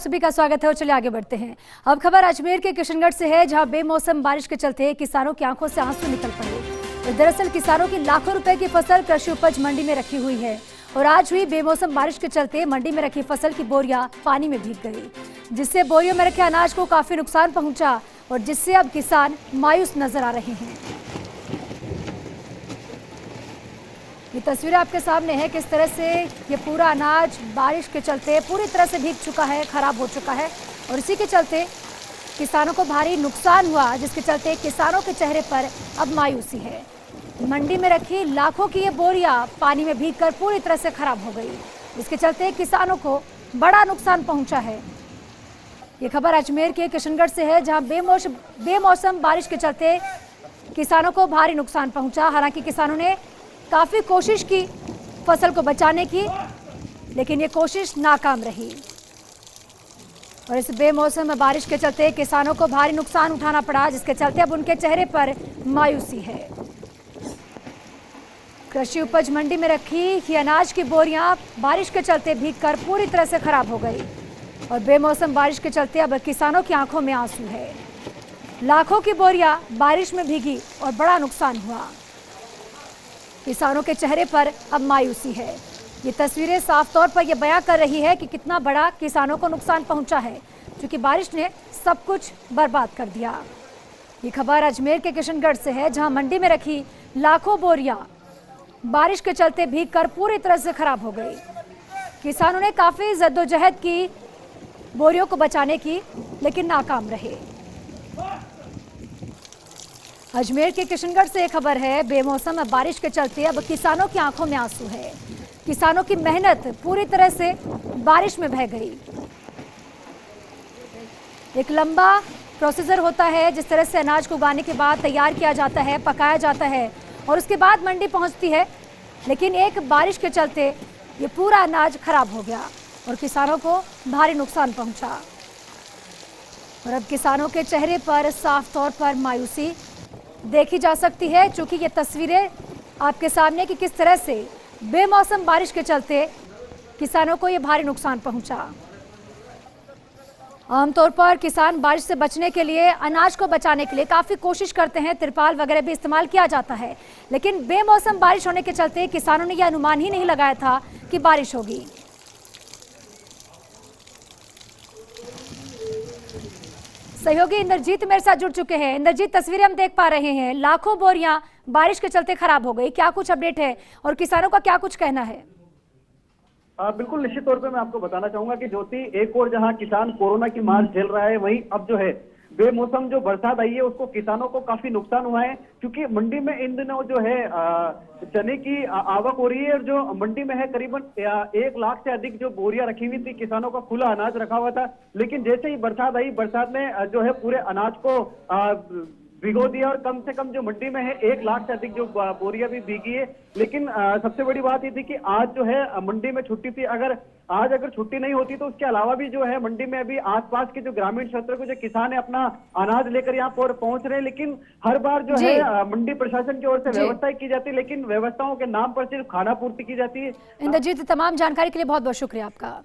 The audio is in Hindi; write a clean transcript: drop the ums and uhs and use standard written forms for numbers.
सभी का स्वागत है और चलिए आगे बढ़ते हैं। अब खबर अजमेर के किशनगढ़ से है, जहां बेमौसम बारिश के चलते किसानों की आंखों से आंसू निकल पड़े। दरअसल किसानों की लाखों रुपए की फसल कृषि उपज मंडी में रखी हुई है और आज हुई बेमौसम बारिश के चलते मंडी में रखी फसल की बोरियां पानी में भीग गई, जिससे बोरियों में रखे अनाज को काफी नुकसान पहुंचा और जिससे अब किसान मायूस नजर आ रहे हैं। ये तस्वीरें आपके सामने है, किस तरह से ये पूरा अनाज बारिश के चलते पूरी तरह से भीग चुका है, खराब हो चुका है और इसी के चलते किसानों को भारी नुकसान हुआ, जिसके चलते किसानों के चेहरे पर अब मायूसी है। मंडी में रखी लाखों की ये बोरियां पानी में भीगकर पूरी तरह से खराब हो गई, जिसके चलते किसानों को बड़ा नुकसान पहुंचा है। ये खबर अजमेर के किशनगढ़ से है, जहां बेमौसम बारिश के चलते किसानों को भारी नुकसान पहुंचा। हालांकि किसानों ने काफी कोशिश की फसल को बचाने की, लेकिन ये कोशिश नाकाम रही और इस बेमौसम बारिश के चलते किसानों को भारी नुकसान उठाना पड़ा, जिसके चलते अब उनके चेहरे पर मायूसी है। कृषि उपज मंडी में रखी ये अनाज की बोरियां बारिश के चलते भीगकर पूरी तरह से खराब हो गई और बेमौसम बारिश के चलते अब किसानों की आंखों में आंसू है। लाखों की बोरियां बारिश में भीगी और बड़ा नुकसान हुआ। किसानों के चेहरे पर अब मायूसी है। ये तस्वीरें साफ तौर पर यह बयां कर रही है कि कितना बड़ा किसानों को नुकसान पहुंचा है, क्योंकि बारिश ने सब कुछ बर्बाद कर दिया। ये खबर अजमेर के किशनगढ़ से है, जहां मंडी में रखी लाखों बोरियां बारिश के चलते भीगकर पूरी तरह से खराब हो गई। किसानों ने काफी जद्दोजहद की बोरियों को बचाने की, लेकिन नाकाम रहे। अजमेर के किशनगढ़ से एक खबर है, बेमौसम बारिश के चलते अब किसानों की आंखों में आंसू है। किसानों की मेहनत पूरी तरह से बारिश में बह गई। एक लंबा प्रोसीजर होता है, जिस तरह से अनाज को उगाने के बाद तैयार किया जाता है, पकाया जाता है और उसके बाद मंडी पहुंचती है, लेकिन एक बारिश के चलते ये पूरा अनाज खराब हो गया और किसानों को भारी नुकसान पहुंचा और अब किसानों के चेहरे पर साफ तौर पर मायूसी देखी जा सकती है, चूंकि ये तस्वीरें आपके सामने कि किस तरह से बेमौसम बारिश के चलते किसानों को ये भारी नुकसान पहुंचा। आमतौर पर किसान बारिश से बचने के लिए, अनाज को बचाने के लिए काफी कोशिश करते हैं, तिरपाल वगैरह भी इस्तेमाल किया जाता है, लेकिन बेमौसम बारिश होने के चलते किसानों ने यह अनुमान ही नहीं लगाया था कि बारिश होगी। सहयोगी इंद्रजीत मेरे साथ जुड़ चुके हैं। इंद्रजीत, तस्वीरें हम देख पा रहे हैं, लाखों बोरियां बारिश के चलते खराब हो गई, क्या कुछ अपडेट है और किसानों का क्या कुछ कहना है? बिल्कुल निश्चित तौर पे मैं आपको बताना चाहूंगा कि ज्योति, एक और जहां किसान कोरोना की मार झेल रहा है, वहीं अब जो है बेमौसम जो बरसात आई है उसको किसानों को काफी नुकसान हुआ है, क्योंकि मंडी में इन दिनों जो है चने की आवक हो रही है और जो मंडी में है करीबन 1 लाख से अधिक जो बोरियां रखी हुई थी, किसानों का खुला अनाज रखा हुआ था। लेकिन जैसे ही बरसात आई, बरसात ने जो है पूरे अनाज को भिगो दिया और कम से कम जो मंडी में है 1 लाख से अधिक जो बोरियां भी भीगी है। लेकिन सबसे बड़ी बात ये थी कि आज जो है मंडी में छुट्टी थी, अगर छुट्टी नहीं होती तो उसके अलावा भी जो है मंडी में अभी आसपास के जो ग्रामीण क्षेत्र के जो किसान है अपना अनाज लेकर यहाँ पर पहुंच रहे हैं। लेकिन हर बार जो है मंडी प्रशासन की ओर से व्यवस्थाएं की जाती है, लेकिन व्यवस्थाओं के नाम पर सिर्फ खाना पूर्ति की जाती है। इंद्रजीत, तमाम जानकारी के लिए बहुत बहुत शुक्रिया आपका।